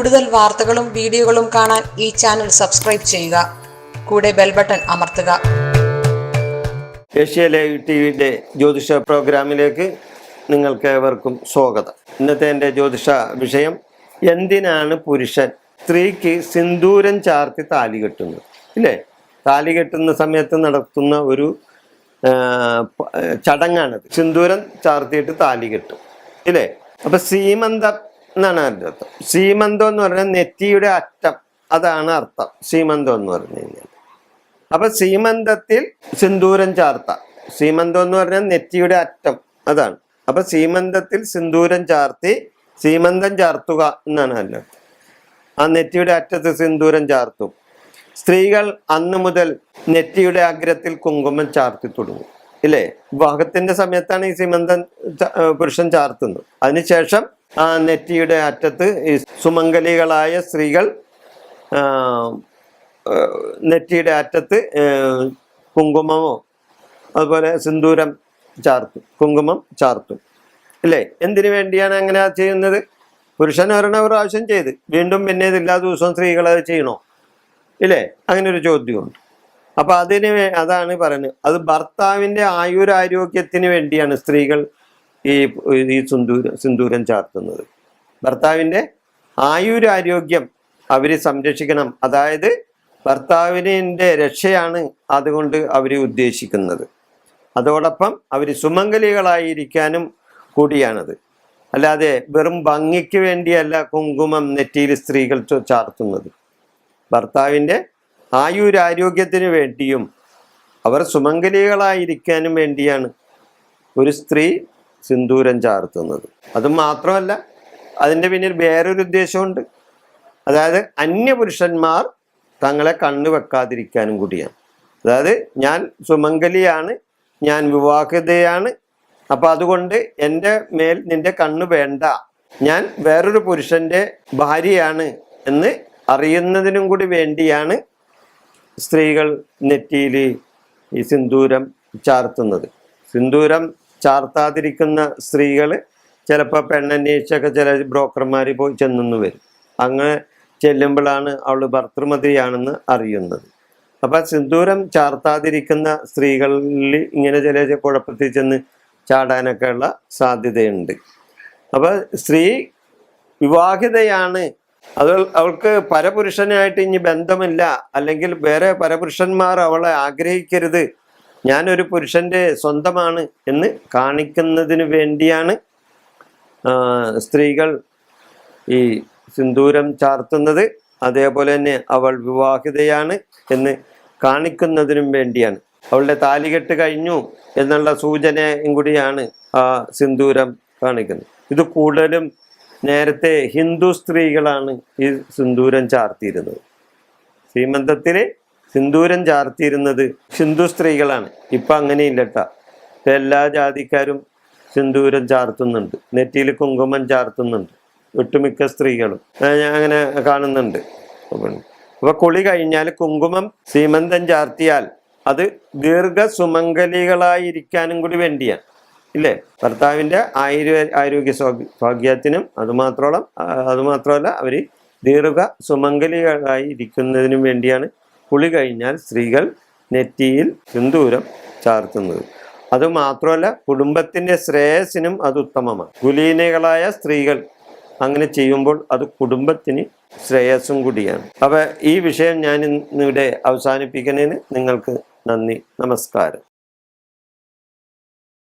കൂടുതൽ വാർത്തകളും വീഡിയോകളും കാണാൻ ഈ ചാനൽ സബ്സ്ക്രൈബ് ചെയ്യുക. കൂടെ ബെൽ ബട്ടൺ അമർത്തുക. ഏഷ്യ ലൈവ് ടിവിയുടെ ജ്യോതിഷ പ്രോഗ്രാമിലേക്ക് നിങ്ങൾക്ക് ഏവർക്കും സ്വാഗതം. ഇന്നത്തെ എൻ്റെ ജ്യോതിഷ വിഷയം, എന്തിനാണ് പുരുഷൻ സ്ത്രീക്ക് സിന്ദൂരം ചാർത്തി താലി കെട്ടുന്നത്? ഇല്ലേ, താലി കെട്ടുന്ന സമയത്ത് നടത്തുന്ന ഒരു ചടങ്ങാണത്. സിന്ദൂരം ചാർത്തിയിട്ട് താലി കെട്ടും, ഇല്ലേ? അപ്പൊ സീമന്തം എന്നാണ് അതിൻ്റെ അർത്ഥം. സീമന്തം എന്ന് പറഞ്ഞാൽ നെറ്റിയുടെ അറ്റം, അതാണ് അർത്ഥം സീമന്തം എന്ന് പറഞ്ഞു കഴിഞ്ഞാൽ. അപ്പൊ സീമന്തത്തിൽ സിന്ദൂരം ചാർത്താം. സീമന്തം എന്ന് പറഞ്ഞാൽ നെറ്റിയുടെ അറ്റം, അതാണ്. അപ്പൊ സീമന്തത്തിൽ സിന്ദൂരം ചാർത്തി സീമന്തം ചാർത്തുക എന്നാണ് അതിൻ്റെ അർത്ഥം. ആ നെറ്റിയുടെ അറ്റത്ത് സിന്ദൂരം ചാർത്തും. സ്ത്രീകൾ അന്ന് മുതൽ നെറ്റിയുടെ അഗ്രത്തിൽ കുങ്കുമം ചാർത്തി തുടങ്ങും, ഇല്ലേ? വിവാഹത്തിന്റെ സമയത്താണ് ഈ സീമന്തം പുരുഷൻ ചാർത്തുന്നത്. അതിനുശേഷം ആ നെറ്റിയുടെ അറ്റത്ത് ഈ സുമംഗലികളായ സ്ത്രീകൾ നെറ്റിയുടെ അറ്റത്ത് കുങ്കുമമോ അതുപോലെ സിന്ദൂരം ചാർത്തും, കുങ്കുമം ചാർത്തും, ഇല്ലേ? എന്തിനു വേണ്ടിയാണ് അങ്ങനെ ചെയ്യുന്നത്? പുരുഷൻ ഒരെണ്ണം പ്രാവശ്യം ചെയ്ത് വീണ്ടും പിന്നെ എല്ലാ ദിവസവും സ്ത്രീകൾ അത് ചെയ്യണോ? ഇല്ലേ? അങ്ങനെ ഒരു ചോദ്യമുണ്ട്. അപ്പൊ അതാണ് പറയുന്നത്. അത് ഭർത്താവിൻ്റെ ആയുരാരോഗ്യത്തിന് വേണ്ടിയാണ് സ്ത്രീകൾ ഈ സിന്ദൂരം ചാർത്തുന്നത്. ഭർത്താവിൻ്റെ ആയുരാരോഗ്യം അവർ സംരക്ഷിക്കണം. അതായത് ഭർത്താവിൻ്റെ രക്ഷയാണ് അതുകൊണ്ട് അവർ ഉദ്ദേശിക്കുന്നത്. അതോടൊപ്പം അവർ സുമംഗലികളായിരിക്കാനും കൂടിയാണത്. അല്ലാതെ വെറും ഭംഗിക്ക് വേണ്ടിയല്ല കുങ്കുമം നെറ്റിയിൽ സ്ത്രീകൾ ചാർത്തുന്നത്. ഭർത്താവിൻ്റെ ആയുരാരോഗ്യത്തിന് വേണ്ടിയും അവർ സുമംഗലികളായിരിക്കാനും വേണ്ടിയാണ് ഒരു സ്ത്രീ സിന്ദൂരം ചാർത്തുന്നത്. അതുമാത്രമല്ല, അതിൻ്റെ പിന്നിൽ വേറൊരു ഉദ്ദേശമുണ്ട്. അതായത് അന്യപുരുഷന്മാർ തങ്ങളെ കണ്ണു വെക്കാതിരിക്കാനും കൂടിയാണ്. അതായത് ഞാൻ സുമംഗലിയാണ്, ഞാൻ വിവാഹിതയാണ്, അപ്പം അതുകൊണ്ട് എൻ്റെ മേൽ നിന്റെ കണ്ണ് വേണ്ട, ഞാൻ വേറൊരു പുരുഷൻ്റെ ഭാര്യയാണ് എന്ന് അറിയുന്നതിനും കൂടി വേണ്ടിയാണ് സ്ത്രീകൾ നെറ്റിയിൽ ഈ സിന്ദൂരം ചാർത്തുന്നത്. സിന്ദൂരം ചാർത്താതിരിക്കുന്ന സ്ത്രീകൾ ചിലപ്പോൾ പെണ്ണന്വേഷിച്ചൊക്കെ ചില ബ്രോക്കർമാർ പോയി ചെന്നു വരും. അങ്ങനെ ചെല്ലുമ്പോഴാണ് അവൾ ഭർത്തൃമതിയാണെന്ന് അറിയുന്നത്. അപ്പം സിന്ദൂരം ചാർത്താതിരിക്കുന്ന സ്ത്രീകളിൽ ഇങ്ങനെ ചില കുഴപ്പത്തിൽ ചെന്ന് ചാടാനൊക്കെ ഉള്ള സാധ്യതയുണ്ട്. അപ്പം സ്ത്രീ വിവാഹിതയാണ്, അവൾക്ക് പരപുരുഷനായിട്ട് ഇനി ബന്ധമില്ല, അല്ലെങ്കിൽ വേറെ പരപുരുഷന്മാർ അവളെ ആഗ്രഹിക്കരുത്, ഞാനൊരു പുരുഷൻ്റെ സ്വന്തമാണ് എന്ന് കാണിക്കുന്നതിന് വേണ്ടിയാണ് സ്ത്രീകൾ ഈ സിന്ദൂരം ചാർത്തുന്നത്. അതേപോലെ തന്നെ അവൾ വിവാഹിതയാണ് എന്ന് കാണിക്കുന്നതിനും വേണ്ടിയാണ്. അവളുടെ താലികെട്ട് കഴിഞ്ഞു എന്നുള്ള സൂചനയും കൂടിയാണ് ആ സിന്ദൂരം കാണിക്കുന്നത്. ഇത് കൂടുതലും നേരത്തെ ഹിന്ദു സ്ത്രീകളാണ് ഈ സിന്ദൂരം ചാർത്തിയിരുന്നത്. സീമന്തത്തിന് സിന്ദൂരം ചാർത്തിയിരുന്നത് ഹിന്ദു സ്ത്രീകളാണ്. ഇപ്പം അങ്ങനെയില്ല കേട്ടോ. ഇപ്പം എല്ലാ ജാതിക്കാരും സിന്ദൂരം ചാർത്തുന്നുണ്ട്, നെറ്റിയിൽ കുങ്കുമം ചാർത്തുന്നുണ്ട്, ഒട്ടുമിക്ക സ്ത്രീകളും അങ്ങനെ കാണുന്നുണ്ട്. അപ്പോൾ കുളി കഴിഞ്ഞാൽ കുങ്കുമം സീമന്തം ചാർത്തിയാൽ അത് ദീർഘസുമംഗലികളായിരിക്കാനും കൂടി വേണ്ടിയാണ്, ഇല്ലേ? ഭർത്താവിൻ്റെ ആരോഗ്യ ഭാഗ്യത്തിനും അതുമാത്രമല്ല അവർ ദീർഘ സുമംഗലികളായി ഇരിക്കുന്നതിനും വേണ്ടിയാണ് കുളി കഴിഞ്ഞാൽ സ്ത്രീകൾ നെറ്റിയിൽ സിന്ദൂരം ചാർത്തുന്നത്. അതുമാത്രമല്ല, കുടുംബത്തിൻ്റെ ശ്രേയസ്സിനും അത് ഉത്തമമാണ്. കുലീനകളായ സ്ത്രീകൾ അങ്ങനെ ചെയ്യുമ്പോൾ അത് കുടുംബത്തിന് ശ്രേയസ്സും കൂടിയാണ്. അപ്പോൾ ഈ വിഷയം ഞാൻ ഇന്നിവിടെ അവസാനിപ്പിക്കുന്നതിന് നിങ്ങൾക്ക് നന്ദി, നമസ്കാരം.